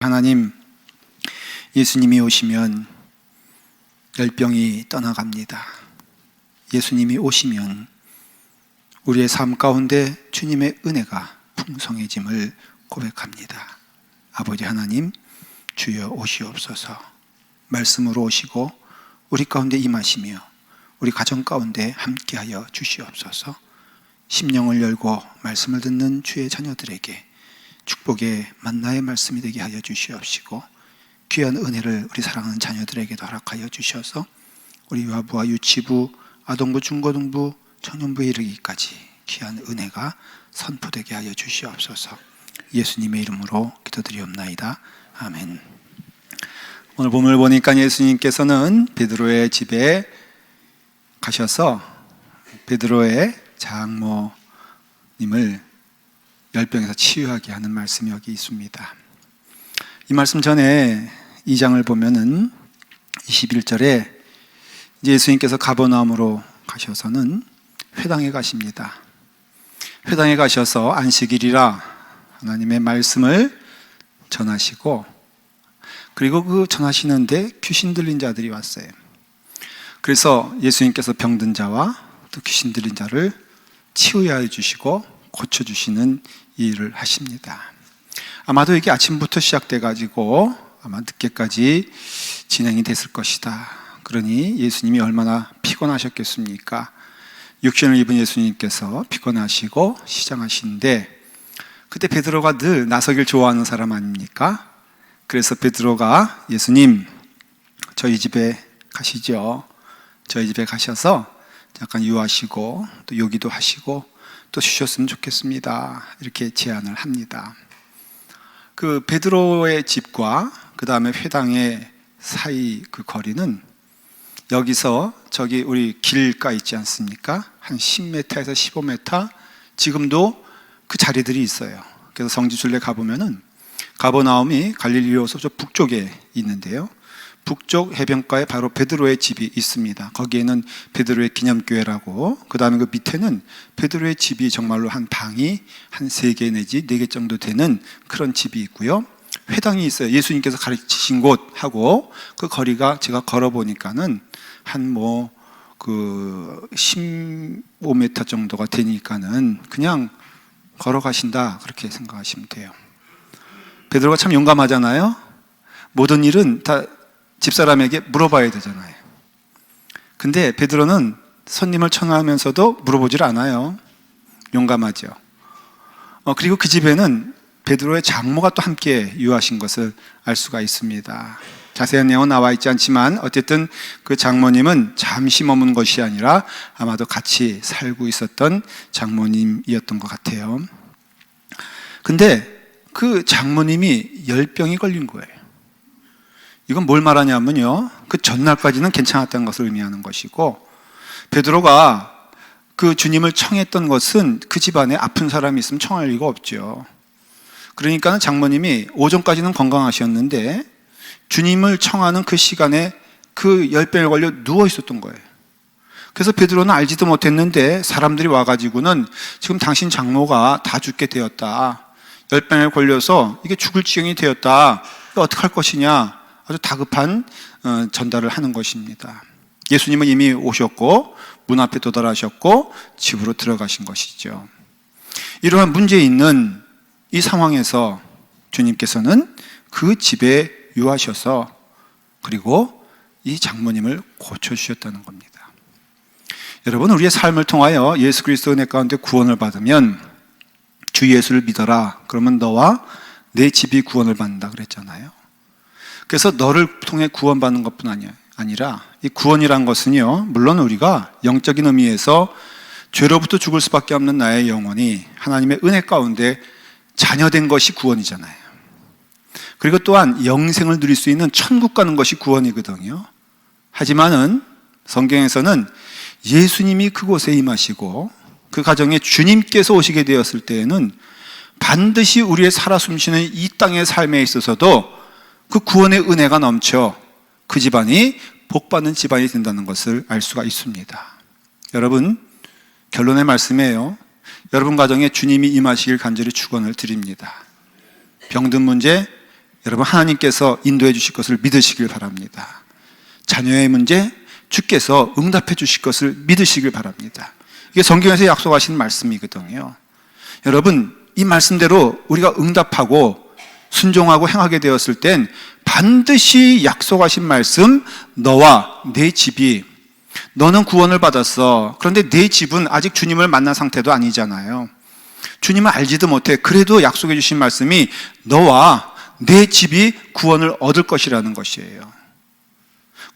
하나님, 예수님이 오시면 열병이 떠나갑니다. 예수님이 오시면 우리의 삶 가운데 주님의 은혜가 풍성해짐을 고백합니다. 아버지 하나님, 주여 오시옵소서. 말씀으로 오시고 우리 가운데 임하시며 우리 가정 가운데 함께하여 주시옵소서. 심령을 열고 말씀을 듣는 주의 자녀들에게 축복의 만나의 말씀이 되게 하여 주시옵시고, 귀한 은혜를 우리 사랑하는 자녀들에게도 허락하여 주셔서 우리 유아부와 유치부, 아동부, 중고등부, 청년부에 이르기까지 귀한 은혜가 선포되게 하여 주시옵소서. 예수님의 이름으로 기도드리옵나이다. 아멘. 오늘 본문을 보니까 예수님께서는 베드로의 집에 가셔서 베드로의 장모님을 열병에서 치유하게 하는 말씀이 여기 있습니다. 이 말씀 전에 2장을 보면은 21절에 예수님께서 가버나움으로 가셔서는 회당에 가십니다. 회당에 가셔서 안식일이라 하나님의 말씀을 전하시고, 그리고 그 전하시는데 귀신 들린 자들이 왔어요. 그래서 예수님께서 병든 자와 또 귀신 들린 자를 치유하여 주시고 고쳐주시는 일을 하십니다. 아마도 이게 아침부터 시작돼 가지고 아마 늦게까지 진행이 됐을 것이다. 그러니 예수님이 얼마나 피곤하셨겠습니까? 육신을 입은 예수님께서 피곤하시고 시장하시는데, 그때 베드로가 늘 나서길 좋아하는 사람 아닙니까? 그래서 베드로가 예수님, 저희 집에 가시죠. 저희 집에 가셔서 약간 유하시고 또 요기도 하시고 또 쉬셨으면 좋겠습니다. 이렇게 제안을 합니다. 그 베드로의 집과 그 다음에 회당의 사이 그 거리는 여기서 저기 우리 길가 있지 않습니까? 한 10m에서 15m 지금도 그 자리들이 있어요. 그래서 성지순례 가보면은 가버나움이 갈릴리로서 저 북쪽에 있는데요, 북쪽 해변가에 바로 베드로의 집이 있습니다. 거기에는 베드로의 기념교회라고, 그 다음에 그 밑에는 베드로의 집이 정말로 한 방이 한 3개 내지 4개 정도 되는 그런 집이 있고요, 회당이 있어요. 예수님께서 가르치신 곳하고 그 거리가 제가 걸어보니까는 한 15m 정도가 되니까는 그냥 걸어가신다, 그렇게 생각하시면 돼요. 베드로가 참 용감하잖아요. 모든 일은 다 집사람에게 물어봐야 되잖아요. 근데 베드로는 손님을 청하면서도 물어보질 않아요. 용감하죠. 그리고 그 집에는 베드로의 장모가 또 함께 유하신 것을 알 수가 있습니다. 자세한 내용은 나와 있지 않지만 어쨌든 그 장모님은 잠시 머문 것이 아니라 아마도 같이 살고 있었던 장모님이었던 것 같아요. 근데 그 장모님이 열병이 걸린 거예요. 이건 뭘 말하냐면요, 그 전날까지는 괜찮았다는 것을 의미하는 것이고, 베드로가 그 주님을 청했던 것은 그 집안에 아픈 사람이 있으면 청할 리가 없죠. 그러니까 장모님이 오전까지는 건강하셨는데 주님을 청하는 그 시간에 그 열병에 걸려 누워 있었던 거예요. 그래서 베드로는 알지도 못했는데 사람들이 와가지고는 지금 당신 장모가 다 죽게 되었다, 열병에 걸려서 이게 죽을 지경이 되었다, 이거 어떡할 것이냐, 아주 다급한 전달을 하는 것입니다. 예수님은 이미 오셨고 문 앞에 도달하셨고 집으로 들어가신 것이죠. 이러한 문제 있는 이 상황에서 주님께서는 그 집에 유하셔서 그리고 이 장모님을 고쳐주셨다는 겁니다. 여러분, 우리의 삶을 통하여 예수 그리스도 은혜 가운데 구원을 받으면 주 예수를 믿어라, 그러면 너와 내 집이 구원을 받는다 그랬잖아요. 그래서 너를 통해 구원받는 것뿐 아니라 이 구원이란 것은요, 물론 우리가 영적인 의미에서 죄로부터 죽을 수밖에 없는 나의 영혼이 하나님의 은혜 가운데 자녀된 것이 구원이잖아요. 그리고 또한 영생을 누릴 수 있는 천국 가는 것이 구원이거든요. 하지만은 성경에서는 예수님이 그곳에 임하시고 그 가정에 주님께서 오시게 되었을 때에는 반드시 우리의 살아 숨쉬는 이 땅의 삶에 있어서도 그 구원의 은혜가 넘쳐 그 집안이 복받는 집안이 된다는 것을 알 수가 있습니다. 여러분, 결론의 말씀이에요. 여러분 가정에 주님이 임하시길 간절히 축원을 드립니다. 병든 문제, 여러분, 하나님께서 인도해 주실 것을 믿으시길 바랍니다. 자녀의 문제 주께서 응답해 주실 것을 믿으시길 바랍니다. 이게 성경에서 약속하신 말씀이거든요. 여러분, 이 말씀대로 우리가 응답하고 순종하고 행하게 되었을 땐 반드시 약속하신 말씀, 너와 내 집이, 너는 구원을 받았어. 그런데 내 집은 아직 주님을 만난 상태도 아니잖아요. 주님을 알지도 못해. 그래도 약속해 주신 말씀이 너와 내 집이 구원을 얻을 것이라는 것이에요.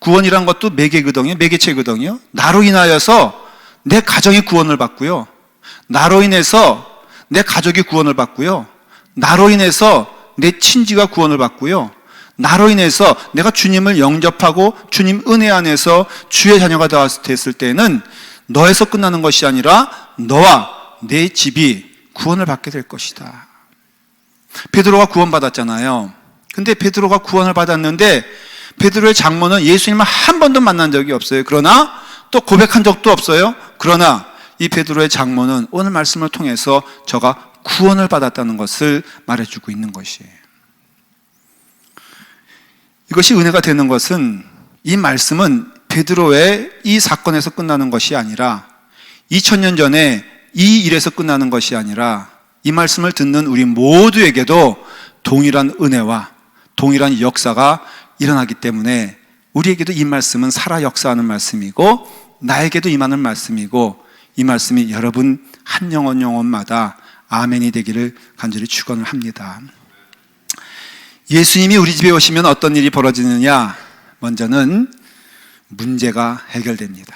구원이란 것도 매개거든요. 매개체거든요. 나로 인하여서 내 가정이 구원을 받고요. 나로 인해서 내 가족이 구원을 받고요. 나로 인해서 내 친지가 구원을 받고요. 나로 인해서 내가 주님을 영접하고 주님 은혜 안에서 주의 자녀가 됐을 때는 너에서 끝나는 것이 아니라 너와 내 집이 구원을 받게 될 것이다. 베드로가 구원받았잖아요. 근데 베드로가 구원을 받았는데 베드로의 장모는 예수님을 한 번도 만난 적이 없어요. 그러나 또 고백한 적도 없어요. 그러나 이 베드로의 장모는 오늘 말씀을 통해서 저가 구원을 받았다는 것을 말해주고 있는 것이에요. 이것이 은혜가 되는 것은, 이 말씀은 베드로의 이 사건에서 끝나는 것이 아니라 2000년 전에 이 일에서 끝나는 것이 아니라 이 말씀을 듣는 우리 모두에게도 동일한 은혜와 동일한 역사가 일어나기 때문에 우리에게도 이 말씀은 살아 역사하는 말씀이고 나에게도 임하는 말씀이고, 이 말씀이 여러분 한 영혼마다 아멘이 되기를 간절히 축원을 합니다. 예수님이 우리 집에 오시면 어떤 일이 벌어지느냐? 먼저는 문제가 해결됩니다.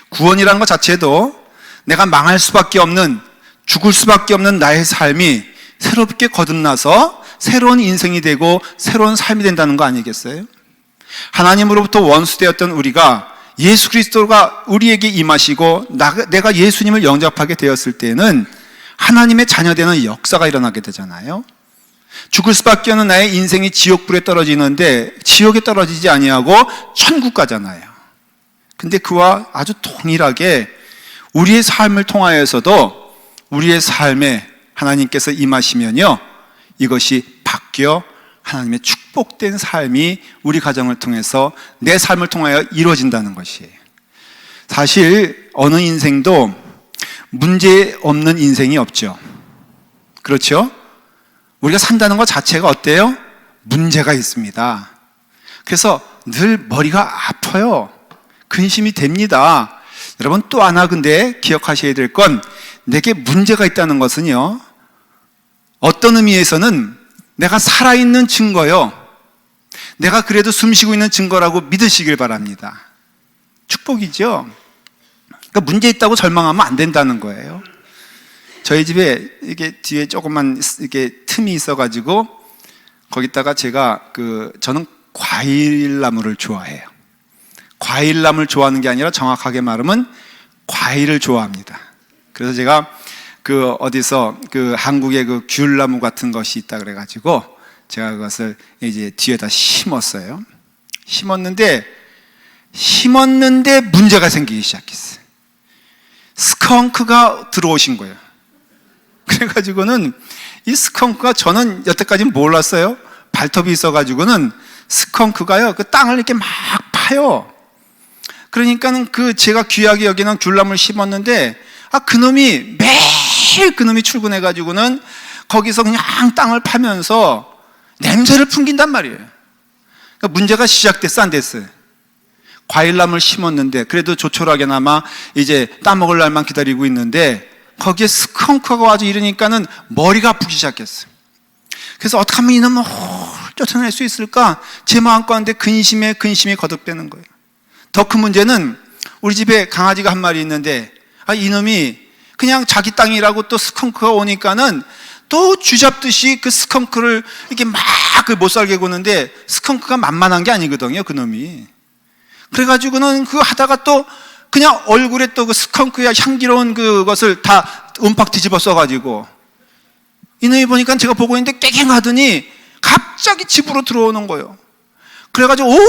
구원이라는 것 자체도 내가 망할 수밖에 없는, 죽을 수밖에 없는 나의 삶이 새롭게 거듭나서 새로운 인생이 되고 새로운 삶이 된다는 거 아니겠어요? 하나님으로부터 원수되었던 우리가 예수 그리스도가 우리에게 임하시고 내가 예수님을 영접하게 되었을 때는 하나님의 자녀되는 역사가 일어나게 되잖아요. 죽을 수밖에 없는 나의 인생이 지옥불에 떨어지는데 지옥에 떨어지지 아니하고 천국 가잖아요. 근데 그와 아주 동일하게 우리의 삶을 통하여서도 우리의 삶에 하나님께서 임하시면요, 이것이 바뀌어 하나님의 축복된 삶이 우리 가정을 통해서 내 삶을 통하여 이루어진다는 것이에요. 사실 어느 인생도 문제 없는 인생이 없죠. 그렇죠? 우리가 산다는 것 자체가 어때요? 문제가 있습니다. 그래서 늘 머리가 아파요. 근심이 됩니다. 여러분, 또 하나 근데 기억하셔야 될 건, 내게 문제가 있다는 것은요, 어떤 의미에서는 내가 살아있는 증거요, 내가 그래도 숨쉬고 있는 증거라고 믿으시길 바랍니다. 축복이죠. 그러니까 문제 있다고 절망하면 안 된다는 거예요. 저희 집에 이게 뒤에 조금만 이렇게 틈이 있어가지고 거기다가 제가 저는 과일나무를 좋아해요. 과일나무를 좋아하는 게 아니라 정확하게 말하면 과일을 좋아합니다. 그래서 제가 어디서 한국에 귤나무 같은 것이 있다 그래가지고 제가 그것을 이제 뒤에다 심었어요. 심었는데 문제가 생기기 시작했어요. 스컹크가 들어오신 거예요. 그래가지고는 이 스컹크가, 저는 여태까지 몰랐어요. 발톱이 있어가지고는 스컹크가요, 그 땅을 이렇게 막 파요. 그러니까는 제가 귀하게 여기는 귤나무를 심었는데, 그놈이 매일 출근해가지고는 거기서 그냥 땅을 파면서 냄새를 풍긴단 말이에요. 그러니까 문제가 시작됐어, 안 됐어요? 과일나무를 심었는데, 그래도 조촐하게나마 이제 따먹을 날만 기다리고 있는데, 거기에 스컹크가 와서 이러니까는 머리가 아프기 시작했어요. 그래서 어떻게 하면 이놈을 쫓아낼 수 있을까? 제 마음가운데 근심이 거듭되는 거예요. 더 큰 문제는 우리 집에 강아지가 한 마리 있는데, 이놈이 그냥 자기 땅이라고 또 스컹크가 오니까는 또 쥐잡듯이 그 스컹크를 이렇게 막 못 살게 구는데, 스컹크가 만만한 게 아니거든요, 그놈이. 그래가지고는 하다가 또 그냥 얼굴에 또 그 스컹크야 향기로운 그것을 다 움팍 뒤집어 써가지고, 이놈이 보니까 제가 보고 있는데 깨갱하더니 갑자기 집으로 들어오는 거예요. 그래가지고 온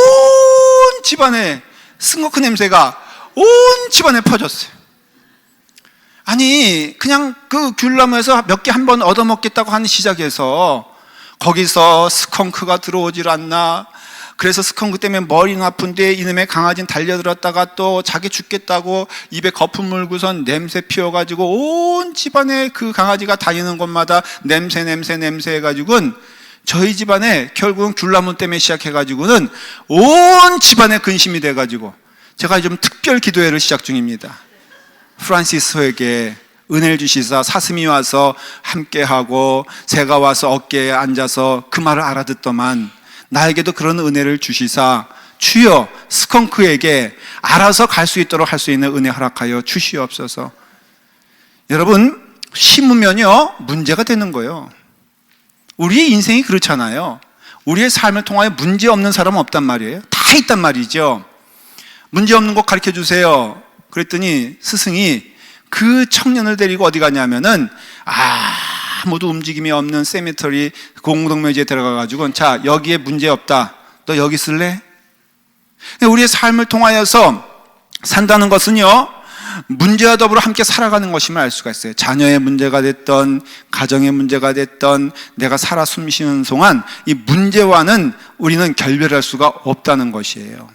집안에 스컹크 냄새가 온 집안에 퍼졌어요. 아니, 그냥 귤나무에서 몇 개 한번 얻어먹겠다고 하는 시작해서 거기서 스컹크가 들어오질 않나, 그래서 스컹크 때문에 머리는 아픈데 이놈의 강아지는 달려들었다가 또 자기 죽겠다고 입에 거품 물고선 냄새 피워가지고 온 집안에 그 강아지가 다니는 곳마다 냄새 해가지고는 저희 집안에 결국은 귤나무 때문에 시작해가지고는 온 집안에 근심이 돼가지고 제가 좀 특별 기도회를 시작 중입니다. 프란시스코에게 은혜를 주시사 사슴이 와서 함께하고 새가 와서 어깨에 앉아서 그 말을 알아듣더만 나에게도 그런 은혜를 주시사 주여 스컹크에게 알아서 갈 수 있도록 할 수 있는 은혜 허락하여 주시옵소서. 여러분, 심으면요 문제가 되는 거예요. 우리의 인생이 그렇잖아요. 우리의 삶을 통하여 문제 없는 사람은 없단 말이에요. 다 있단 말이죠. 문제 없는 것 가르쳐 주세요. 그랬더니 스승이 그 청년을 데리고 어디 가냐면은 아무도 움직임이 없는 세미터리 공동묘지에 들어가가지고 자 여기에 문제 없다. 너 여기 쓸래? 우리의 삶을 통하여서 산다는 것은요 문제와 더불어 함께 살아가는 것임을 알 수가 있어요. 자녀의 문제가 됐던 가정의 문제가 됐던 내가 살아 숨쉬는 동안 이 문제와는 우리는 결별할 수가 없다는 것이에요.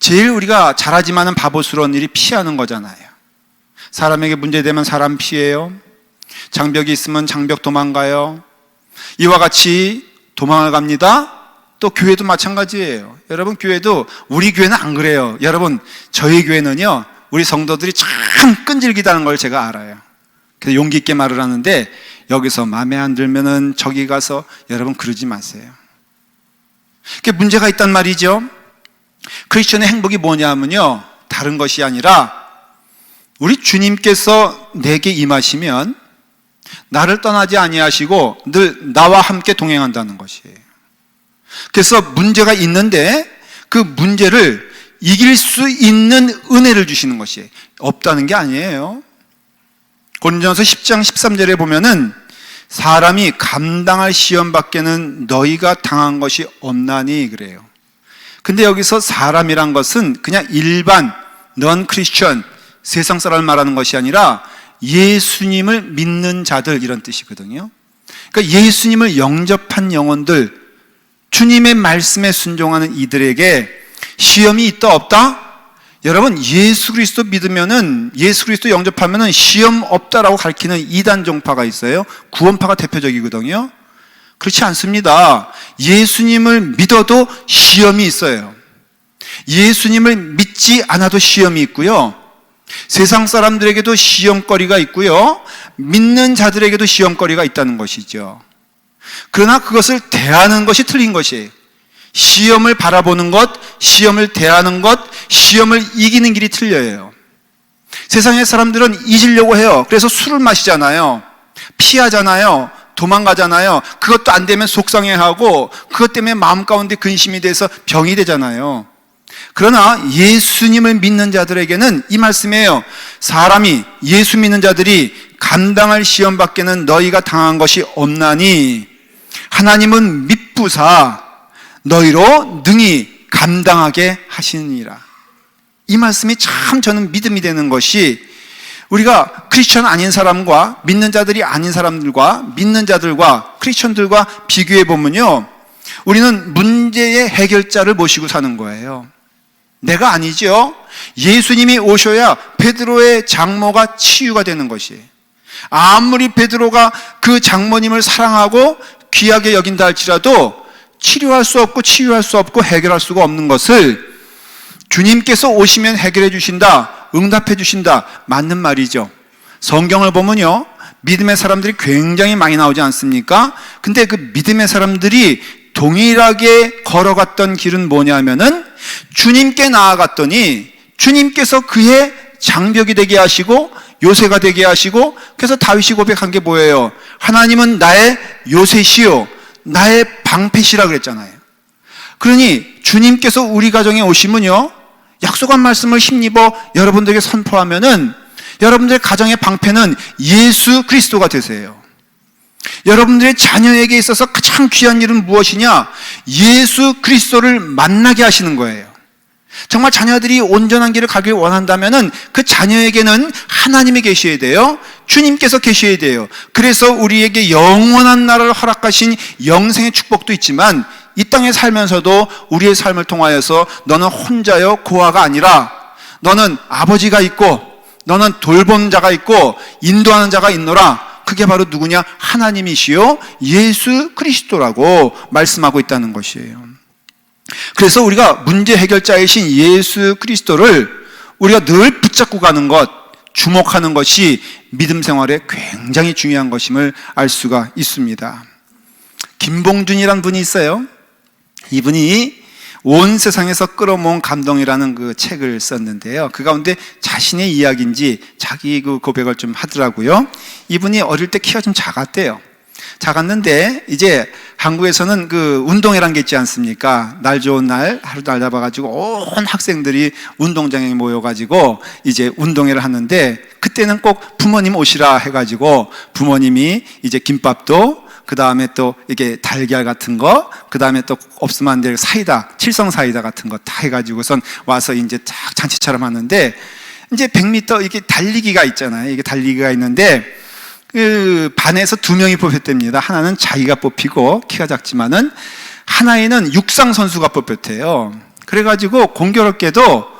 제일 우리가 잘하지만은 바보스러운 일이 피하는 거잖아요. 사람에게 문제되면 사람 피해요. 장벽이 있으면 장벽 도망가요. 이와 같이 도망을 갑니다. 또 교회도 마찬가지예요. 여러분, 교회도 우리 교회는 안 그래요. 여러분, 저희 교회는요 우리 성도들이 참 끈질기다는 걸 제가 알아요. 그래서 용기 있게 말을 하는데 여기서 마음에 안 들면은 저기 가서 여러분 그러지 마세요. 그게 문제가 있단 말이죠. 크리스천의 행복이 뭐냐면요 다른 것이 아니라 우리 주님께서 내게 임하시면 나를 떠나지 아니하시고 늘 나와 함께 동행한다는 것이에요. 그래서 문제가 있는데 그 문제를 이길 수 있는 은혜를 주시는 것이 없다는 게 아니에요. 고린도전서 10장 13절에 보면은 사람이 감당할 시험 밖에는 너희가 당한 것이 없나니 그래요. 근데 여기서 사람이란 것은 그냥 일반 넌 크리스천 세상 사람을 말하는 것이 아니라 예수님을 믿는 자들 이런 뜻이거든요. 그러니까 예수님을 영접한 영혼들, 주님의 말씀에 순종하는 이들에게 시험이 있다 없다? 여러분, 예수 그리스도 믿으면은 예수 그리스도 영접하면은 시험 없다라고 가르치는 이단 종파가 있어요. 구원파가 대표적이거든요. 그렇지 않습니다. 예수님을 믿어도 시험이 있어요. 예수님을 믿지 않아도 시험이 있고요. 세상 사람들에게도 시험거리가 있고요. 믿는 자들에게도 시험거리가 있다는 것이죠. 그러나 그것을 대하는 것이 틀린 것이에요. 시험을 바라보는 것, 시험을 대하는 것, 시험을 이기는 길이 틀려요. 세상의 사람들은 잊으려고 해요. 그래서 술을 마시잖아요. 피하잖아요. 도망가잖아요. 그것도 안 되면 속상해하고 그것 때문에 마음 가운데 근심이 돼서 병이 되잖아요. 그러나 예수님을 믿는 자들에게는 이 말씀이에요. 사람이 예수 믿는 자들이 감당할 시험 밖에는 너희가 당한 것이 없나니 하나님은 미쁘사 너희로 능히 감당하게 하시느니라. 이 말씀이 참 저는 믿음이 되는 것이 우리가 크리스천 아닌 사람과 믿는 자들이 아닌 사람들과 믿는 자들과 크리스천들과 비교해 보면요, 우리는 문제의 해결자를 모시고 사는 거예요. 내가 아니죠. 예수님이 오셔야 베드로의 장모가 치유가 되는 것이에요. 아무리 베드로가 그 장모님을 사랑하고 귀하게 여긴다 할지라도 치료할 수 없고 치유할 수 없고 해결할 수가 없는 것을 주님께서 오시면 해결해 주신다, 응답해 주신다, 맞는 말이죠. 성경을 보면요, 믿음의 사람들이 굉장히 많이 나오지 않습니까? 근데 그 믿음의 사람들이 동일하게 걸어갔던 길은 뭐냐면은 주님께 나아갔더니 주님께서 그의 장벽이 되게 하시고 요새가 되게 하시고, 그래서 다윗이 고백한 게 뭐예요? 하나님은 나의 요새시요 나의 방패시라 그랬잖아요. 그러니 주님께서 우리 가정에 오시면요, 약속한 말씀을 힘입어 여러분들에게 선포하면은 여러분들의 가정의 방패는 예수 그리스도가 되세요. 여러분들의 자녀에게 있어서 가장 귀한 일은 무엇이냐? 예수 그리스도를 만나게 하시는 거예요. 정말 자녀들이 온전한 길을 가길 원한다면은 그 자녀에게는 하나님이 계셔야 돼요. 주님께서 계셔야 돼요. 그래서 우리에게 영원한 나라를 허락하신 영생의 축복도 있지만 이 땅에 살면서도 우리의 삶을 통하여서 너는 혼자여 고아가 아니라 너는 아버지가 있고 너는 돌보는 자가 있고 인도하는 자가 있노라. 그게 바로 누구냐? 하나님이시요 예수 그리스도라고 말씀하고 있다는 것이에요. 그래서 우리가 문제 해결자이신 예수 그리스도를 우리가 늘 붙잡고 가는 것, 주목하는 것이 믿음 생활에 굉장히 중요한 것임을 알 수가 있습니다. 김봉준이라는 분이 있어요. 이분이 온 세상에서 끌어모은 감동이라는 그 책을 썼는데요. 그 가운데 자신의 이야기인지 자기 그 고백을 좀 하더라고요. 이분이 어릴 때 키가 좀 작았대요. 작았는데 이제 한국에서는 그 운동회란 게 있지 않습니까? 날 좋은 날 하루 날 잡아가지고 온 학생들이 운동장에 모여가지고 이제 운동회를 하는데 그때는 꼭 부모님 오시라 해가지고 부모님이 이제 김밥도 그 다음에 또 이게 달걀 같은 거, 그 다음에 또 없으면 안 될 사이다, 칠성 사이다 같은 거 다 해가지고선 와서 이제 쫙 잔치처럼 하는데 이제 100m 이게 달리기가 있잖아요. 이게 달리기가 있는데 그 반에서 2명이 뽑혔답니다. 하나는 자기가 뽑히고 키가 작지만은 하나에는 육상 선수가 뽑혔대요. 그래가지고 공교롭게도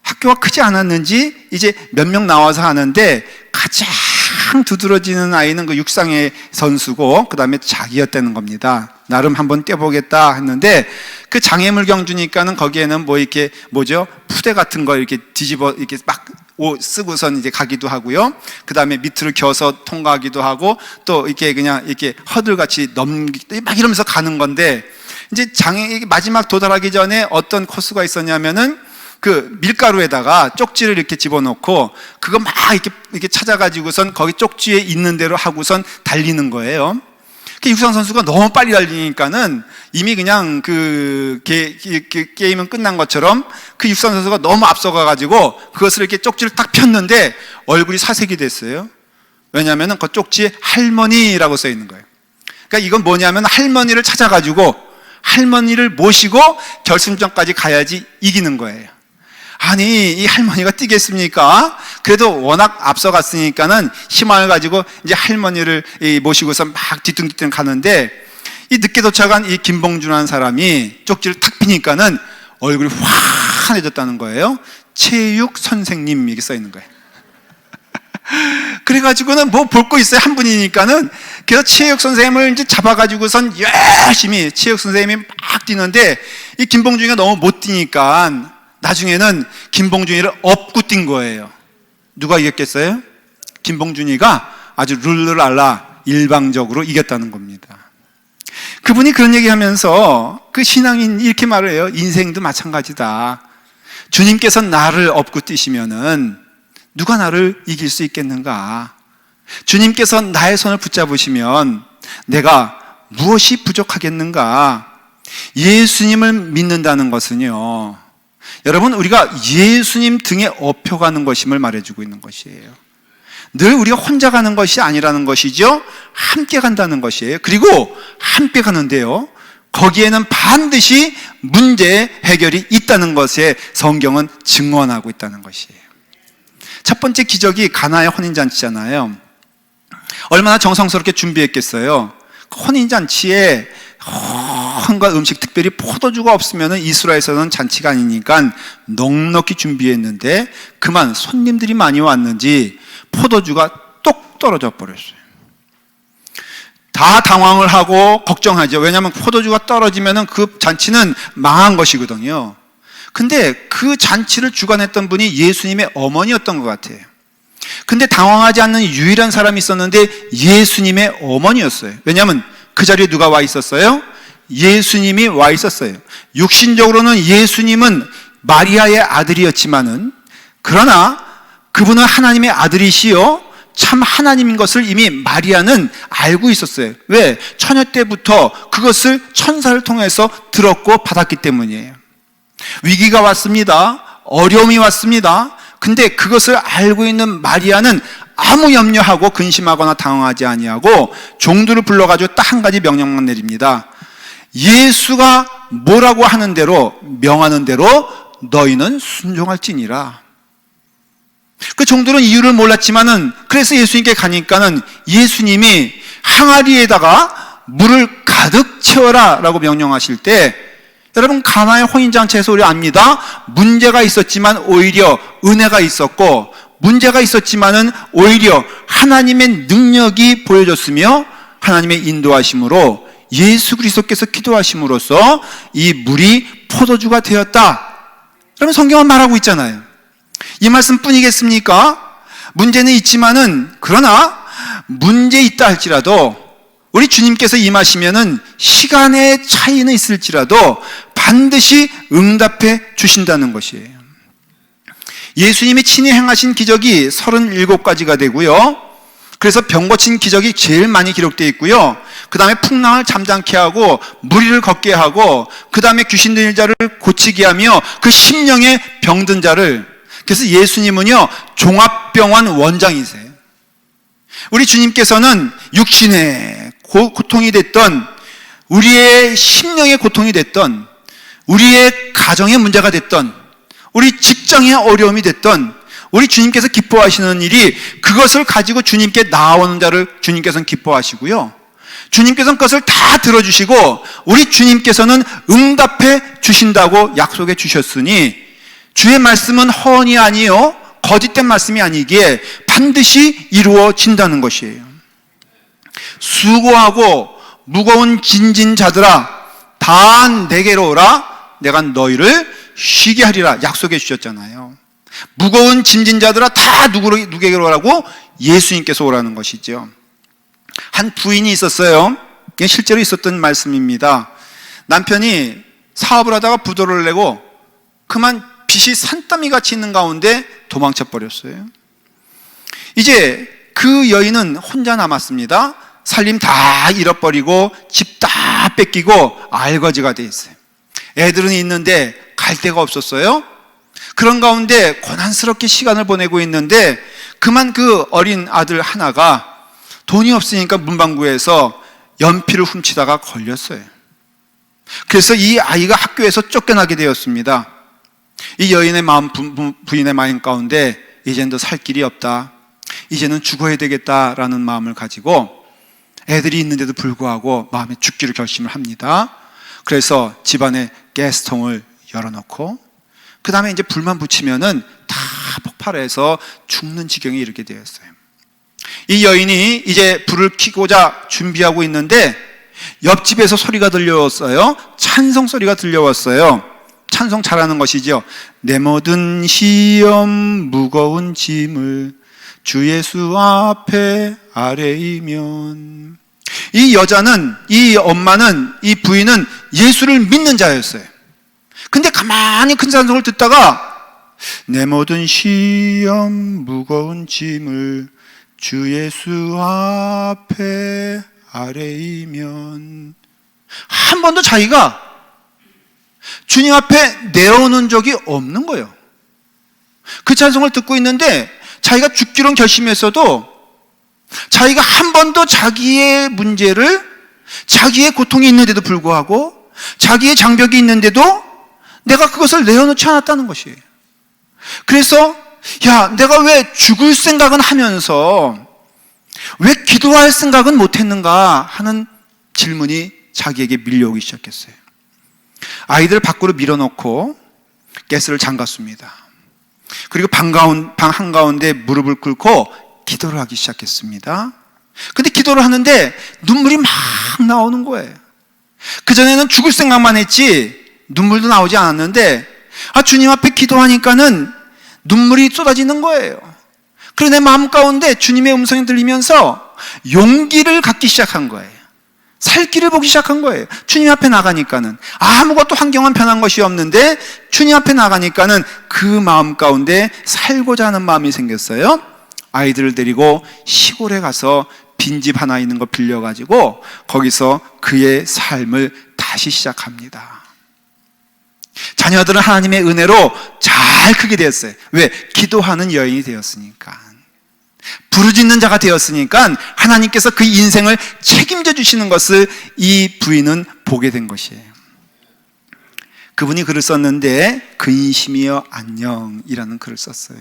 학교가 크지 않았는지 이제 몇 명 나와서 하는데 가장 두드러지는 아이는 그 육상의 선수고 그 다음에 자기였다는 겁니다. 나름 한번 뛰어보겠다 했는데 그 장애물 경주니까는 거기에는 뭐 이렇게 뭐죠? 푸대 같은 거 이렇게 뒤집어 이렇게 막 옷 쓰고선 이제 가기도 하고요. 그 다음에 밑으로 겨서 통과하기도 하고 또 이렇게 그냥 이렇게 허들같이 넘기 막 이러면서 가는 건데 이제 장애 마지막 도달하기 전에 어떤 코스가 있었냐면은 그 밀가루에다가 쪽지를 이렇게 집어넣고 그거 막 이렇게 찾아가지고선 거기 쪽지에 있는 대로 하고선 달리는 거예요. 그 육상 선수가 너무 빨리 달리니까는 이미 그냥 그 게임은 끝난 것처럼 그 육상 선수가 너무 앞서가가지고 그것을 이렇게 쪽지를 딱 폈는데 얼굴이 사색이 됐어요. 왜냐하면은 그 쪽지에 할머니라고 써 있는 거예요. 그러니까 이건 뭐냐면 할머니를 찾아가지고 할머니를 모시고 결승전까지 가야지 이기는 거예요. 아니 이 할머니가 뛰겠습니까? 그래도 워낙 앞서갔으니까는 희망을 가지고 이제 할머니를 모시고서 막 뒤뚱뒤뚱 가는데 이 늦게 도착한 이 김봉준이라는 사람이 쪽지를 탁 피니까는 얼굴이 환해졌다는 거예요. 체육 선생님 이렇게 써 있는 거예요. 그래가지고는 뭐 볼 거 있어요. 한 분이니까는 그래서 체육 선생님을 이제 잡아가지고선 열심히 체육 선생님이 막 뛰는데 이 김봉준이가 너무 못 뛰니까 나중에는 김봉준이를 업고 뛴 거예요. 누가 이겼겠어요? 김봉준이가 아주 룰루랄라 일방적으로 이겼다는 겁니다. 그분이 그런 얘기하면서 그 신앙인 이렇게 말을 해요. 인생도 마찬가지다. 주님께서 나를 업고 뛰시면은 누가 나를 이길 수 있겠는가? 주님께서 나의 손을 붙잡으시면 내가 무엇이 부족하겠는가? 예수님을 믿는다는 것은요, 여러분 우리가 예수님 등에 업혀가는 것임을 말해주고 있는 것이에요. 늘 우리가 혼자 가는 것이 아니라는 것이죠. 함께 간다는 것이에요. 그리고 함께 가는데요, 거기에는 반드시 문제 해결이 있다는 것에 성경은 증언하고 있다는 것이에요. 첫 번째 기적이 가나의 혼인잔치잖아요. 얼마나 정성스럽게 준비했겠어요. 그 혼인잔치에 헌과 음식, 특별히 포도주가 없으면 이스라엘에서는 잔치가 아니니까 넉넉히 준비했는데 그만 손님들이 많이 왔는지 포도주가 똑 떨어져 버렸어요. 다 당황을 하고 걱정하죠. 왜냐하면 포도주가 떨어지면 그 잔치는 망한 것이거든요. 근데 그 잔치를 주관했던 분이 예수님의 어머니였던 것 같아요. 근데 당황하지 않는 유일한 사람이 있었는데 예수님의 어머니였어요. 왜냐하면 그 자리에 누가 와 있었어요? 예수님이 와 있었어요. 육신적으로는 예수님은 마리아의 아들이었지만은 그러나 그분은 하나님의 아들이시요 참 하나님인 것을 이미 마리아는 알고 있었어요. 왜? 처녀 때부터 그것을 천사를 통해서 들었고 받았기 때문이에요. 위기가 왔습니다. 어려움이 왔습니다. 근데 그것을 알고 있는 마리아는 아무 염려하고 근심하거나 당황하지 아니하고 종들을 불러가지고 딱 한 가지 명령만 내립니다. 예수가 뭐라고 하는 대로, 명하는 대로 너희는 순종할지니라. 그 정도는 이유를 몰랐지만은 그래서 예수님께 가니까는 예수님이 항아리에다가 물을 가득 채워라 라고 명령하실 때, 여러분 가나의 혼인잔치에서 우리 압니다. 문제가 있었지만 오히려 은혜가 있었고, 문제가 있었지만은 오히려 하나님의 능력이 보여졌으며 하나님의 인도하심으로 예수 그리스도께서 기도하심으로써 이 물이 포도주가 되었다. 그러면 성경은 말하고 있잖아요. 이 말씀뿐이겠습니까? 문제는 있지만은, 그러나 문제 있다 할지라도 우리 주님께서 임하시면은 시간의 차이는 있을지라도 반드시 응답해 주신다는 것이에요. 예수님이 친히 행하신 기적이 37가지가 되고요. 그래서 병 고친 기적이 제일 많이 기록되어 있고요. 그 다음에 풍랑을 잠잠케 하고 무리를 걷게 하고, 그 다음에 귀신 들린 자를 고치게 하며 그 심령의 병든 자를, 그래서 예수님은요 종합병원 원장이세요. 우리 주님께서는 육신의 고통이 됐던, 우리의 심령의 고통이 됐던, 우리의 가정의 문제가 됐던, 우리 직장의 어려움이 됐던, 우리 주님께서 기뻐하시는 일이 그것을 가지고 주님께 나오는 자를 주님께서는 기뻐하시고요, 주님께서는 그것을 다 들어주시고 우리 주님께서는 응답해 주신다고 약속해 주셨으니, 주의 말씀은 허언이 아니요 거짓된 말씀이 아니기에 반드시 이루어진다는 것이에요. 수고하고 무거운 짐진 자들아 다 내게로 오라, 내가 너희를 쉬게 하리라 약속해 주셨잖아요. 무거운 짐진 자들아 다 누구에게로 오라고? 예수님께서 오라는 것이죠. 한 부인이 있었어요. 이게 실제로 있었던 말씀입니다. 남편이 사업을 하다가 부도를 내고 그만 빚이 산더미 같이 있는 가운데 도망쳐 버렸어요. 이제 그 여인은 혼자 남았습니다. 살림 다 잃어버리고 집 다 뺏기고 알거지가 돼 있어요. 애들은 있는데 갈 데가 없었어요. 그런 가운데 고난스럽게 시간을 보내고 있는데 그만 그 어린 아들 하나가 돈이 없으니까 문방구에서 연필을 훔치다가 걸렸어요. 그래서 이 아이가 학교에서 쫓겨나게 되었습니다. 이 여인의 마음, 부인의 마음 가운데 이제는 더 살 길이 없다, 이제는 죽어야 되겠다라는 마음을 가지고 애들이 있는데도 불구하고 마음에 죽기를 결심을 합니다. 그래서 집안에 가스통을 열어놓고 그 다음에 이제 불만 붙이면은 다 폭발해서 죽는 지경에 이르게 되었어요. 이 여인이 이제 불을 켜고자 준비하고 있는데 옆집에서 소리가 들려왔어요. 찬송 소리가 들려왔어요. 찬송 잘하는 것이죠. 내 모든 시험 무거운 짐을 주 예수 앞에 아뢰이면. 이 여자는, 이 엄마는, 이 부인은 예수를 믿는 자였어요. 근데 가만히 큰 찬송을 듣다가 내 모든 시험 무거운 짐을 주 예수 앞에 아뢰이면, 한 번도 자기가 주님 앞에 내어놓은 적이 없는 거예요. 그 찬송을 듣고 있는데 자기가 죽기로 결심했어도 자기가 한 번도 자기의 문제를, 자기의 고통이 있는데도 불구하고, 자기의 장벽이 있는데도 내가 그것을 내어놓지 않았다는 것이에요. 그래서 야, 내가 왜 죽을 생각은 하면서 왜 기도할 생각은 못했는가 하는 질문이 자기에게 밀려오기 시작했어요. 아이들 밖으로 밀어넣고 가스를 잠갔습니다. 그리고 방 한가운데 무릎을 꿇고 기도를 하기 시작했습니다. 근데 기도를 하는데 눈물이 막 나오는 거예요. 그전에는 죽을 생각만 했지 눈물도 나오지 않았는데, 주님 앞에 기도하니까는 눈물이 쏟아지는 거예요. 그래서 내 마음 가운데 주님의 음성이 들리면서 용기를 갖기 시작한 거예요. 살 길을 보기 시작한 거예요. 주님 앞에 나가니까는 아무것도 환경은 변한 것이 없는데 주님 앞에 나가니까는 그 마음 가운데 살고자 하는 마음이 생겼어요. 아이들을 데리고 시골에 가서 빈집 하나 있는 거 빌려가지고 거기서 그의 삶을 다시 시작합니다. 자녀들은 하나님의 은혜로 잘 크게 되었어요. 왜? 기도하는 여인이 되었으니까, 부르짖는 자가 되었으니까 하나님께서 그 인생을 책임져 주시는 것을 이 부인은 보게 된 것이에요. 그분이 글을 썼는데 근심이여 안녕이라는 글을 썼어요.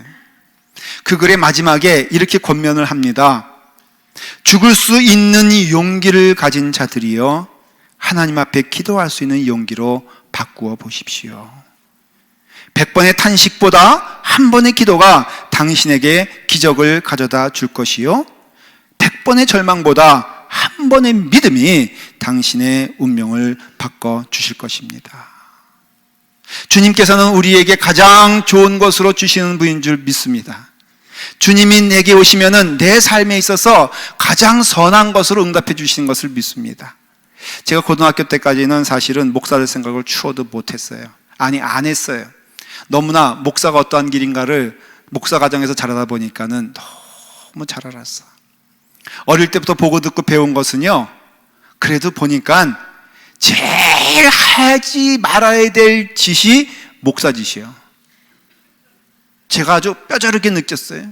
그 글의 마지막에 이렇게 권면을 합니다. 죽을 수 있는 이 용기를 가진 자들이여 하나님 앞에 기도할 수 있는 용기로 바꾸어 보십시오. 100번의 탄식보다 한 번의 기도가 당신에게 기적을 가져다 줄 것이요 100번의 절망보다 한 번의 믿음이 당신의 운명을 바꿔 주실 것입니다. 주님께서는 우리에게 가장 좋은 것으로 주시는 분인 줄 믿습니다. 주님이 내게 오시면은 내 삶에 있어서 가장 선한 것으로 응답해 주시는 것을 믿습니다. 제가 고등학교 때까지는 사실은 목사를 생각을 추워도 못했어요. 아니, 안 했어요. 너무나 목사가 어떠한 길인가를 목사 가정에서 자라다 보니까는 너무 잘 알았어. 어릴 때부터 보고 듣고 배운 것은요, 그래도 보니까 제일 하지 말아야 될 짓이 목사 짓이에요. 제가 아주 뼈저리게 느꼈어요.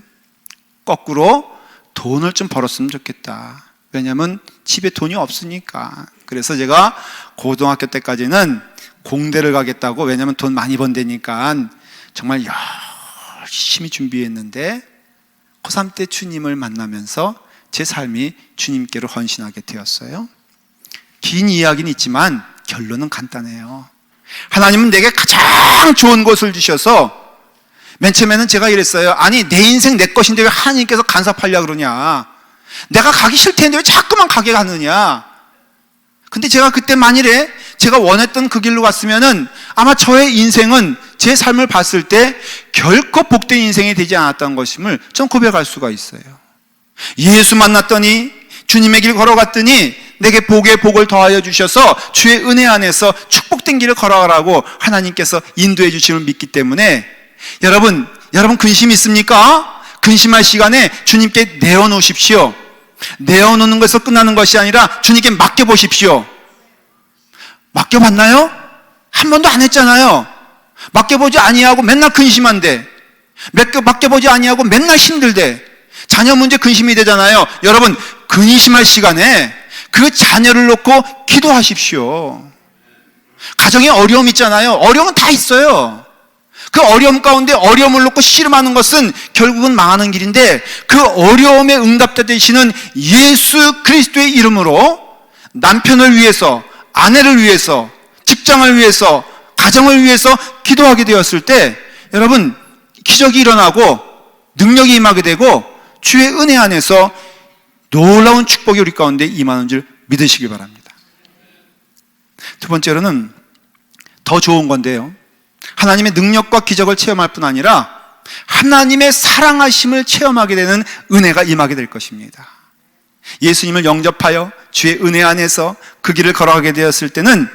거꾸로 돈을 좀 벌었으면 좋겠다. 왜냐하면 집에 돈이 없으니까. 그래서 제가 고등학교 때까지는 공대를 가겠다고, 왜냐하면 돈 많이 번다니까 정말 열심히 준비했는데 고3 때 주님을 만나면서 제 삶이 주님께로 헌신하게 되었어요. 긴 이야기는 있지만 결론은 간단해요. 하나님은 내게 가장 좋은 것을 주셔서, 맨 처음에는 제가 이랬어요. 아니, 내 인생 내 것인데 왜 하나님께서 간섭하려고 그러냐, 내가 가기 싫다는데 왜 자꾸만 가게 가느냐. 근데 제가 그때 만일에 제가 원했던 그 길로 갔으면은 아마 저의 인생은 제 삶을 봤을 때 결코 복된 인생이 되지 않았던 것임을 전 고백할 수가 있어요. 예수 만났더니, 주님의 길 걸어갔더니 내게 복에 복을 더하여 주셔서 주의 은혜 안에서 축복된 길을 걸어가라고 하나님께서 인도해 주심을 믿기 때문에, 여러분 근심 있습니까? 근심할 시간에 주님께 내어놓으십시오. 내어놓는 것에서 끝나는 것이 아니라 주님께 맡겨보십시오. 맡겨봤나요? 한 번도 안 했잖아요. 맡겨보지 아니하고 맨날 근심한데, 맡겨보지 아니하고 맨날 힘들대. 자녀 문제 근심이 되잖아요. 여러분, 근심할 시간에 그 자녀를 놓고 기도하십시오. 가정에 어려움 있잖아요. 어려움은 다 있어요. 그 어려움 가운데 어려움을 놓고 씨름하는 것은 결국은 망하는 길인데, 그 어려움에 응답자 되시는 예수 그리스도의 이름으로 남편을 위해서, 아내를 위해서, 직장을 위해서, 가정을 위해서 기도하게 되었을 때, 여러분, 기적이 일어나고 능력이 임하게 되고 주의 은혜 안에서 놀라운 축복이 우리 가운데 임하는 줄 믿으시기 바랍니다. 두 번째로는 더 좋은 건데요, 하나님의 능력과 기적을 체험할 뿐 아니라 하나님의 사랑하심을 체험하게 되는 은혜가 임하게 될 것입니다. 예수님을 영접하여 주의 은혜 안에서 그 길을 걸어가게 되었을 때는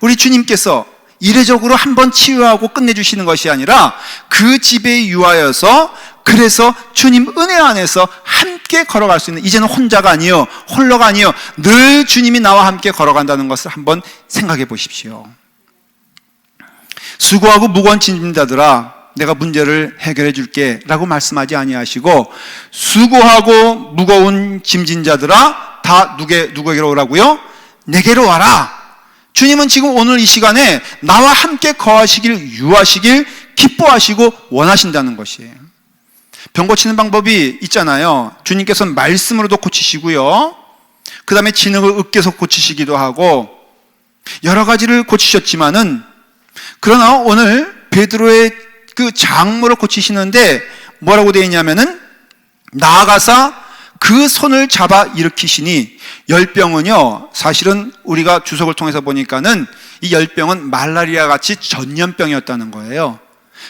우리 주님께서 이례적으로 한번 치유하고 끝내주시는 것이 아니라 그 집에 유하여서, 그래서 주님 은혜 안에서 함께 걸어갈 수 있는, 이제는 혼자가 아니요, 홀로가 아니요, 늘 주님이 나와 함께 걸어간다는 것을 한번 생각해 보십시오. 수고하고 무거운 짐진자들아, 내가 문제를 해결해 줄게 라고 말씀하지 아니하시고, 수고하고 무거운 짐진자들아 다 누구에게로 오라고요? 내게로 와라. 주님은 지금 오늘 이 시간에 나와 함께 거하시길, 유하시길 기뻐하시고 원하신다는 것이에요. 병 고치는 방법이 있잖아요. 주님께서는 말씀으로도 고치시고요, 그 다음에 진흙을 으깨서 고치시기도 하고 여러 가지를 고치셨지만은, 그러나 오늘 베드로의 그 장모를 고치시는데 뭐라고 되어 있냐면은, 나아가사 그 손을 잡아 일으키시니, 열병은요, 사실은 우리가 주석을 통해서 보니까는 이 열병은 말라리아 같이 전염병이었다는 거예요.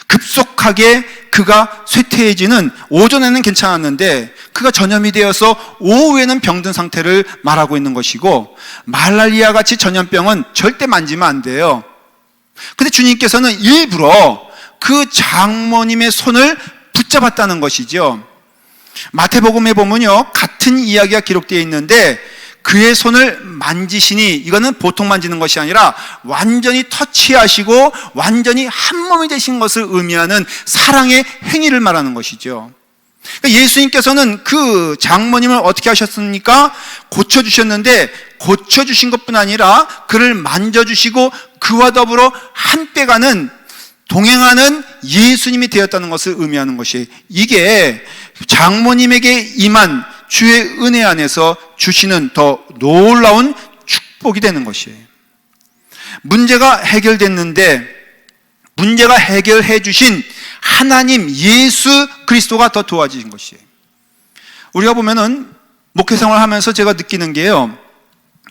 급속하게 그가 쇠퇴해지는, 오전에는 괜찮았는데 그가 전염이 되어서 오후에는 병든 상태를 말하고 있는 것이고, 말라리아 같이 전염병은 절대 만지면 안 돼요. 근데 주님께서는 일부러 그 장모님의 손을 붙잡았다는 것이죠. 마태복음에 보면요, 같은 이야기가 기록되어 있는데 그의 손을 만지시니, 이거는 보통 만지는 것이 아니라 완전히 터치하시고 완전히 한 몸이 되신 것을 의미하는 사랑의 행위를 말하는 것이죠. 그러니까 예수님께서는 그 장모님을 어떻게 하셨습니까? 고쳐주셨는데, 고쳐주신 것뿐 아니라 그를 만져주시고 그와 더불어 함께 가는, 동행하는 예수님이 되었다는 것을 의미하는 것이, 이게 장모님에게 임한 주의 은혜 안에서 주시는 더 놀라운 축복이 되는 것이에요. 문제가 해결됐는데, 문제가 해결해 주신 하나님 예수 그리스도가 더 도와주신 것이에요. 우리가 보면은 목회 생활을 하면서 제가 느끼는 게요,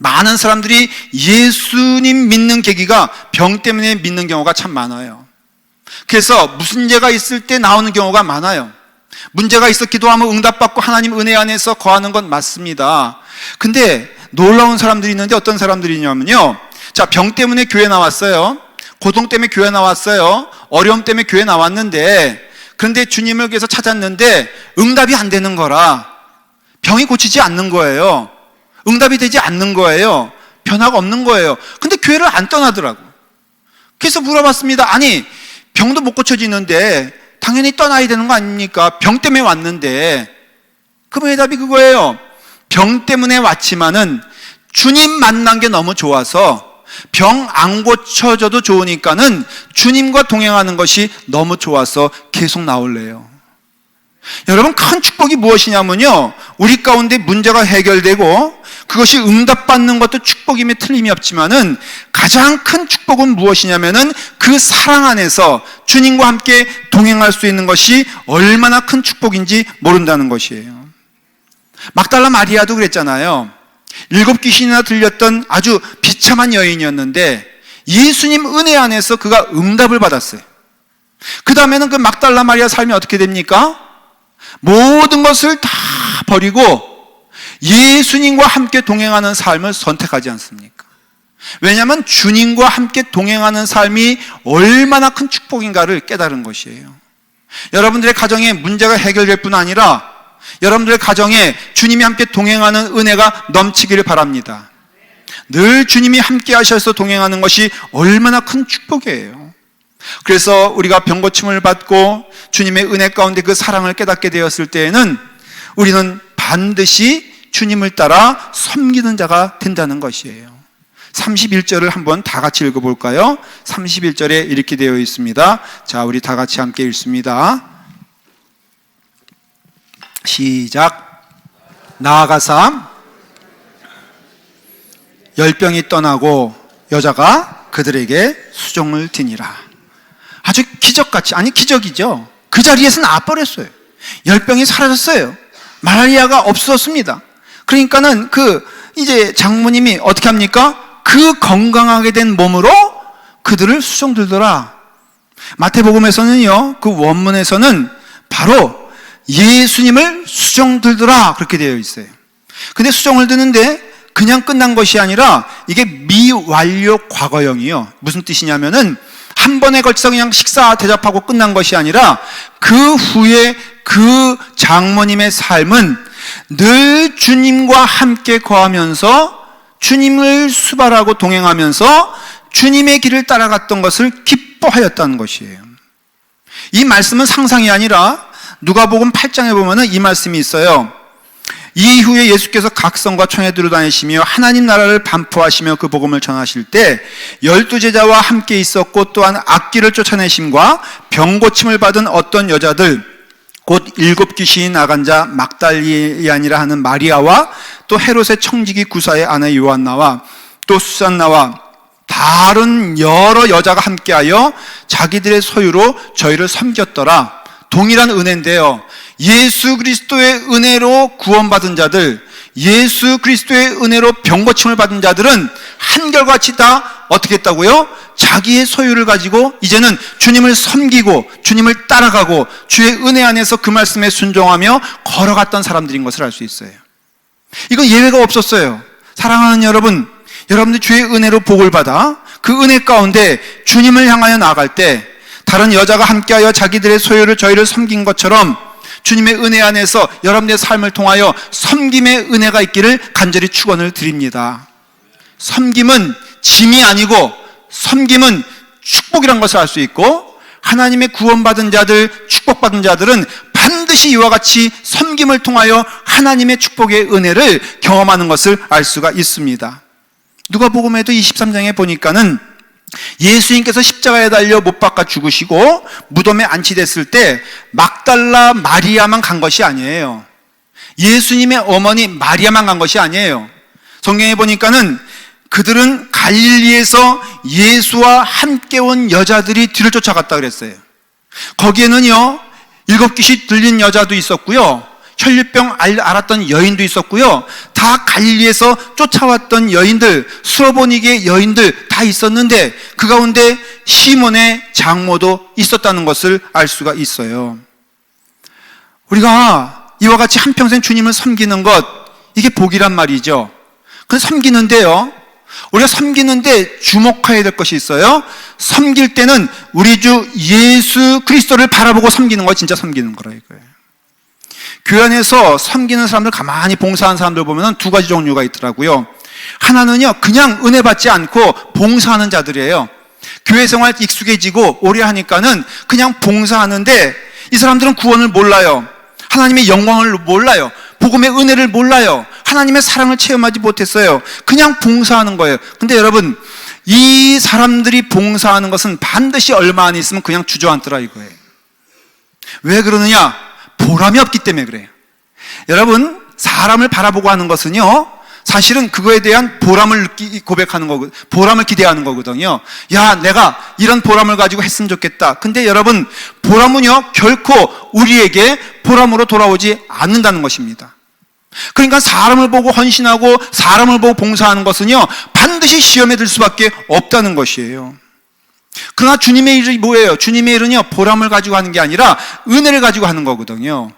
많은 사람들이 예수님 믿는 계기가 병 때문에 믿는 경우가 참 많아요. 그래서 무슨 문제가 있을 때 나오는 경우가 많아요. 문제가 있어 기도하면 응답받고 하나님 은혜 안에서 거하는 건 맞습니다. 근데 놀라운 사람들이 있는데, 어떤 사람들이냐면요, 자, 병 때문에 교회 나왔어요. 고통 때문에 교회 나왔어요. 어려움 때문에 교회 나왔는데, 그런데 주님을 위해서 찾았는데 응답이 안 되는 거라, 병이 고치지 않는 거예요. 응답이 되지 않는 거예요. 변화가 없는 거예요. 근데 교회를 안 떠나더라고. 그래서 물어봤습니다. 아니, 병도 못 고쳐지는데 당연히 떠나야 되는 거 아닙니까? 병 때문에 왔는데. 그분의 답이 그거예요. 병 때문에 왔지만은 주님 만난 게 너무 좋아서, 병 안 고쳐져도 좋으니까는 주님과 동행하는 것이 너무 좋아서 계속 나올래요. 여러분, 큰 축복이 무엇이냐면요, 우리 가운데 문제가 해결되고 그것이 응답받는 것도 축복임에 틀림이 없지만은, 가장 큰 축복은 무엇이냐면은 그 사랑 안에서 주님과 함께 동행할 수 있는 것이 얼마나 큰 축복인지 모른다는 것이에요. 막달라 마리아도 그랬잖아요. 7 귀신이나 들렸던 아주 비참한 여인이었는데 예수님 은혜 안에서 그가 응답을 받았어요. 그 다음에는 그 막달라 마리아 삶이 어떻게 됩니까? 모든 것을 다 버리고 예수님과 함께 동행하는 삶을 선택하지 않습니까? 왜냐하면 주님과 함께 동행하는 삶이 얼마나 큰 축복인가를 깨달은 것이에요. 여러분들의 가정에 문제가 해결될 뿐 아니라 여러분들의 가정에 주님이 함께 동행하는 은혜가 넘치기를 바랍니다. 늘 주님이 함께 하셔서 동행하는 것이 얼마나 큰 축복이에요. 그래서 우리가 병고침을 받고 주님의 은혜 가운데 그 사랑을 깨닫게 되었을 때에는 우리는 반드시 주님을 따라 섬기는 자가 된다는 것이에요. 31절을 한번 다 같이 읽어볼까요? 31절에 이렇게 되어 있습니다. 자, 우리 다 같이 함께 읽습니다. 시작. 나아가사 열병이 떠나고 여자가 그들에게 수종을 드니라. 아주 기적같이, 아니 기적이죠. 그 자리에서 나아버렸어요. 열병이 사라졌어요. 말라리아가 없어졌습니다. 그러니까는 이제 장모님이 어떻게 합니까? 그 건강하게 된 몸으로 그들을 수종 들더라. 마태복음에서는요, 그 원문에서는 바로 예수님을 수종 들더라 그렇게 되어 있어요. 근데 수종을 드는데 그냥 끝난 것이 아니라 이게 미완료 과거형이요. 무슨 뜻이냐면은 한 번에 걸쳐서 그냥 식사 대접하고 끝난 것이 아니라 그 후에 그 장모님의 삶은 늘 주님과 함께 거하면서 주님을 수발하고 동행하면서 주님의 길을 따라갔던 것을 기뻐하였다는 것이에요. 이 말씀은 상상이 아니라 누가복음 8장에 보면은 이 말씀이 있어요. 이후에 예수께서 각 성과 청에 들어다니시며 하나님 나라를 반포하시며 그 복음을 전하실 때 12제자와 함께 있었고, 또한 악귀를 쫓아내심과 병고침을 받은 어떤 여자들, 곧 7 귀신이 나간 자 막달리안이라 하는 마리아와 또 헤롯의 청지기 구사의 아내 요한나와 또 수산나와 다른 여러 여자가 함께하여 자기들의 소유로 저희를 섬겼더라. 동일한 은혜인데요, 예수 그리스도의 은혜로 구원받은 자들, 예수 그리스도의 은혜로 병고침을 받은 자들은 한결같이 다 어떻게 했다고요? 자기의 소유를 가지고 이제는 주님을 섬기고 주님을 따라가고 주의 은혜 안에서 그 말씀에 순종하며 걸어갔던 사람들인 것을 알 수 있어요. 이건 예외가 없었어요. 사랑하는 여러분, 여러분들 주의 은혜로 복을 받아 그 은혜 가운데 주님을 향하여 나아갈 때 다른 여자가 함께하여 자기들의 소유를 저희를 섬긴 것처럼 주님의 은혜 안에서 여러분의 삶을 통하여 섬김의 은혜가 있기를 간절히 축원을 드립니다. 섬김은 짐이 아니고 섬김은 축복이란 것을 알 수 있고, 하나님의 구원받은 자들, 축복받은 자들은 반드시 이와 같이 섬김을 통하여 하나님의 축복의 은혜를 경험하는 것을 알 수가 있습니다. 누가복음에도 23장에 보니까는 예수님께서 십자가에 달려 못 박아 죽으시고 무덤에 안치됐을 때 막달라 마리아만 간 것이 아니에요. 예수님의 어머니 마리아만 간 것이 아니에요. 성경에 보니까는 그들은 갈릴리에서 예수와 함께 온 여자들이 뒤를 쫓아갔다 그랬어요. 거기에는요 7귀신 들린 여자도 있었고요, 혈류병 앓았던 여인도 있었고요, 다 갈릴리에서 쫓아왔던 여인들, 수로보니게 여인들 다 있었는데 그 가운데 시몬의 장모도 있었다는 것을 알 수가 있어요. 우리가 이와 같이 한평생 주님을 섬기는 것, 이게 복이란 말이죠. 그 섬기는데요, 우리가 섬기는데 주목해야 될 것이 있어요. 섬길 때는 우리 주 예수 그리스도를 바라보고 섬기는 거 진짜 섬기는 거라 이거예요. 교회 안에서 섬기는 사람들, 가만히 봉사하는 사람들 보면 두 가지 종류가 있더라고요. 하나는요 그냥 은혜 받지 않고 봉사하는 자들이에요. 교회 생활 익숙해지고 오래 하니까는 그냥 봉사하는데 이 사람들은 구원을 몰라요. 하나님의 영광을 몰라요. 복음의 은혜를 몰라요. 하나님의 사랑을 체험하지 못했어요. 그냥 봉사하는 거예요. 근데 여러분, 이 사람들이 봉사하는 것은 반드시 얼마 안 있으면 그냥 주저앉더라 이거예요. 왜 그러느냐? 보람이 없기 때문에 그래요. 여러분, 사람을 바라보고 하는 것은요 사실은 그거에 대한 보람을 고백하는 거고, 보람을 기대하는 거거든요. 야, 내가 이런 보람을 가지고 했으면 좋겠다. 근데 여러분, 보람은요 결코 우리에게 보람으로 돌아오지 않는다는 것입니다. 그러니까 사람을 보고 헌신하고 사람을 보고 봉사하는 것은요 반드시 시험에 들 수밖에 없다는 것이에요. 그러나 주님의 일이 뭐예요? 주님의 일은요 보람을 가지고 하는 게 아니라 은혜를 가지고 하는 거거든요.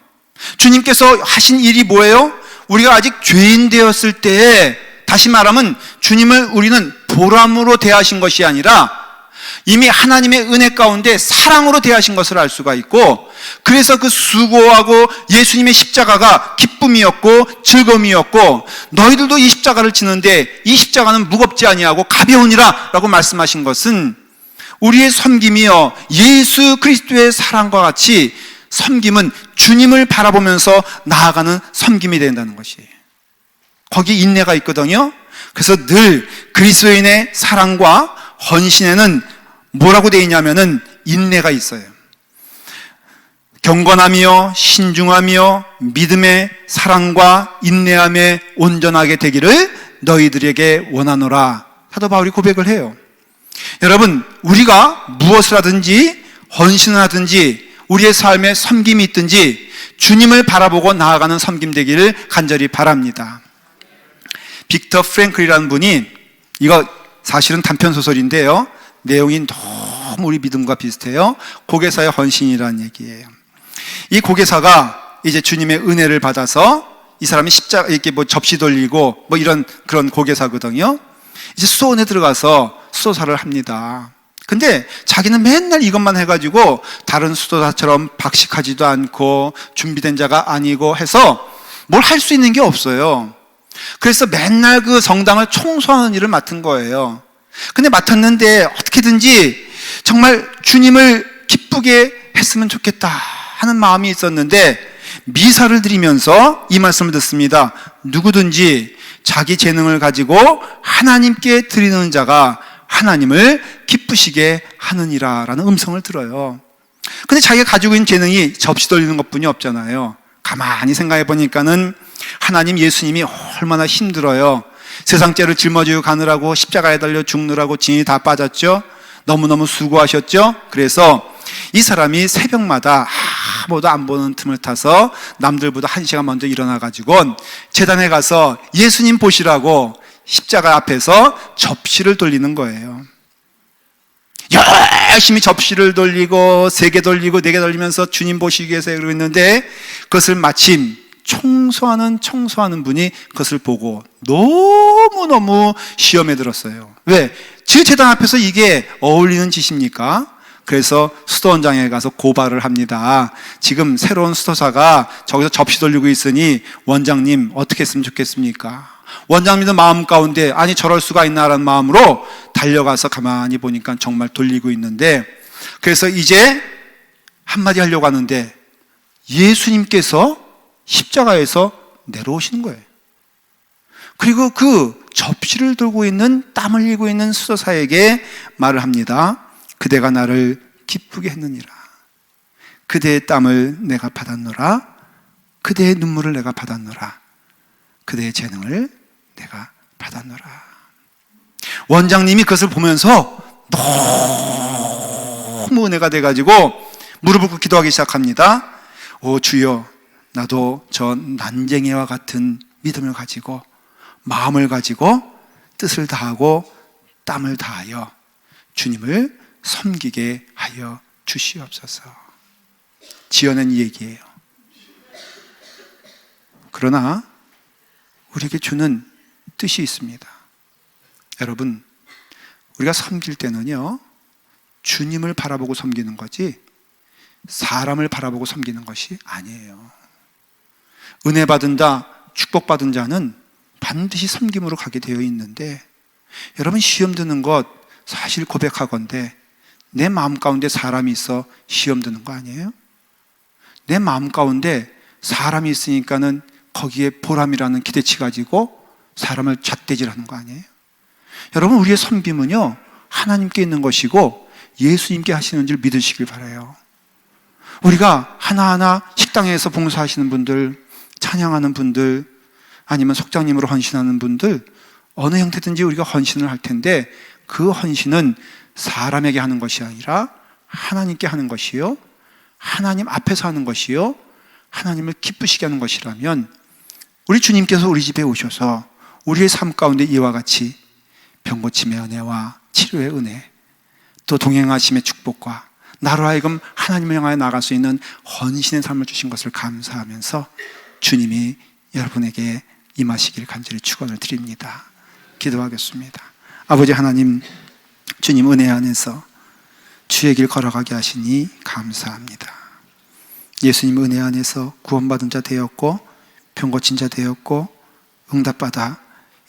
주님께서 하신 일이 뭐예요? 우리가 아직 죄인 되었을 때에, 다시 말하면 주님을 우리는 보람으로 대하신 것이 아니라 이미 하나님의 은혜 가운데 사랑으로 대하신 것을 알 수가 있고, 그래서 그 수고하고 예수님의 십자가가 기쁨이었고 즐거움이었고, 너희들도 이 십자가를 지는데 이 십자가는 무겁지 아니하고 가벼우니라 라고 말씀하신 것은 우리의 섬김이요 예수 그리스도의 사랑과 같이 섬김은 주님을 바라보면서 나아가는 섬김이 된다는 것이에요. 거기에 인내가 있거든요. 그래서 늘 그리스도인의 사랑과 헌신에는 뭐라고 되어 있냐면은 인내가 있어요. 경건하며 신중하며 믿음의 사랑과 인내함에 온전하게 되기를 너희들에게 원하노라. 사도 바울이 고백을 해요. 여러분, 우리가 무엇을 하든지 헌신을 하든지 우리의 삶에 섬김이 있든지 주님을 바라보고 나아가는 섬김 되기를 간절히 바랍니다. 빅터 프랭클이라는 분이, 이거 사실은 단편소설인데요 내용이 너무 우리 믿음과 비슷해요. 고개사의 헌신이라는 얘기예요. 이 고개사가 이제 주님의 은혜를 받아서 이 사람이 십자가 이렇게 뭐 접시 돌리고 뭐 이런 그런 고개사거든요. 이제 수도원에 들어가서 수도사를 합니다. 근데 자기는 맨날 이것만 해가지고 다른 수도사처럼 박식하지도 않고 준비된 자가 아니고 해서 뭘 할 수 있는 게 없어요. 그래서 맨날 그 성당을 청소하는 일을 맡은 거예요. 근데 맡았는데 어떻게든지 정말 주님을 기쁘게 했으면 좋겠다 하는 마음이 있었는데 미사를 드리면서 이 말씀을 듣습니다. 누구든지 자기 재능을 가지고 하나님께 드리는 자가 하나님을 기쁘시게 하느니라 라는 음성을 들어요. 근데 자기가 가지고 있는 재능이 접시 돌리는 것뿐이 없잖아요. 가만히 생각해 보니까는 하나님 예수님이 얼마나 힘들어요. 세상 죄를 짊어지고 가느라고 십자가에 달려 죽느라고 진이 다 빠졌죠. 너무너무 수고하셨죠. 그래서 이 사람이 새벽마다 아무도 안 보는 틈을 타서 남들보다 1시간 먼저 일어나가지고 제단에 가서 예수님 보시라고 십자가 앞에서 접시를 돌리는 거예요. 열심히 접시를 돌리고 3개 돌리고 4개 돌리면서 주님 보시기 위해서 그러고 있는데 그것을 마침 청소하는 분이 그것을 보고 너무너무 시험에 들었어요. 왜? 제 제단 앞에서 이게 어울리는 짓입니까? 그래서 수도원장에 가서 고발을 합니다. 지금 새로운 수도사가 저기서 접시 돌리고 있으니 원장님 어떻게 했으면 좋겠습니까? 원장님도 마음 가운데 아니 저럴 수가 있나라는 마음으로 달려가서 가만히 보니까 정말 돌리고 있는데, 그래서 이제 한마디 하려고 하는데 예수님께서 십자가에서 내려오시는 거예요. 그리고 그 접시를 들고 있는, 땀을 흘리고 있는 수도사에게 말을 합니다. 그대가 나를 기쁘게 했느니라. 그대의 땀을 내가 받았노라. 그대의 눈물을 내가 받았노라. 그대의 재능을 내가 받았노라. 원장님이 그것을 보면서 너무 은혜가 돼가지고 무릎을 꿇고 기도하기 시작합니다. 오 주여, 나도 저 난쟁이와 같은 믿음을 가지고, 마음을 가지고, 뜻을 다하고 땀을 다하여 주님을 섬기게 하여 주시옵소서. 지어낸 얘기예요. 그러나 우리에게 주는 뜻이 있습니다. 여러분, 우리가 섬길 때는요, 주님을 바라보고 섬기는 거지 사람을 바라보고 섬기는 것이 아니에요. 은혜 받은 자, 축복받은 자는 반드시 섬김으로 가게 되어 있는데, 여러분 시험 드는 것 사실 고백하건대 내 마음 가운데 사람이 있어 시험 드는 거 아니에요? 내 마음 가운데 사람이 있으니까는 거기에 보람이라는 기대치 가지고 사람을 잣대질하는 거 아니에요? 여러분, 우리의 섬김은요 하나님께 있는 것이고 예수님께 하시는 줄 믿으시길 바라요. 우리가 하나하나 식당에서 봉사하시는 분들, 찬양하는 분들, 아니면 속장님으로 헌신하는 분들, 어느 형태든지 우리가 헌신을 할 텐데, 그 헌신은 사람에게 하는 것이 아니라 하나님께 하는 것이요, 하나님 앞에서 하는 것이요, 하나님을 기쁘시게 하는 것이라면, 우리 주님께서 우리 집에 오셔서 우리의 삶 가운데 이와 같이 병고침의 은혜와 치료의 은혜, 또 동행하심의 축복과 나로 하여금 하나님을 향하여 나갈 수 있는 헌신의 삶을 주신 것을 감사하면서 주님이 여러분에게 임하시길 간절히 축원을 드립니다. 기도하겠습니다. 아버지 하나님, 주님 은혜 안에서 주의 길 걸어가게 하시니 감사합니다. 예수님 은혜 안에서 구원받은 자 되었고 병 고친 자 되었고 응답받아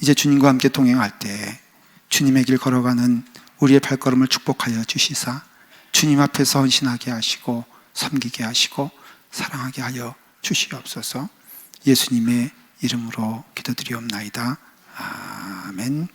이제 주님과 함께 동행할 때 주님의 길 걸어가는 우리의 발걸음을 축복하여 주시사 주님 앞에서 헌신하게 하시고 섬기게 하시고 사랑하게 하여 주시옵소서. 예수님의 이름으로 기도드리옵나이다. 아멘.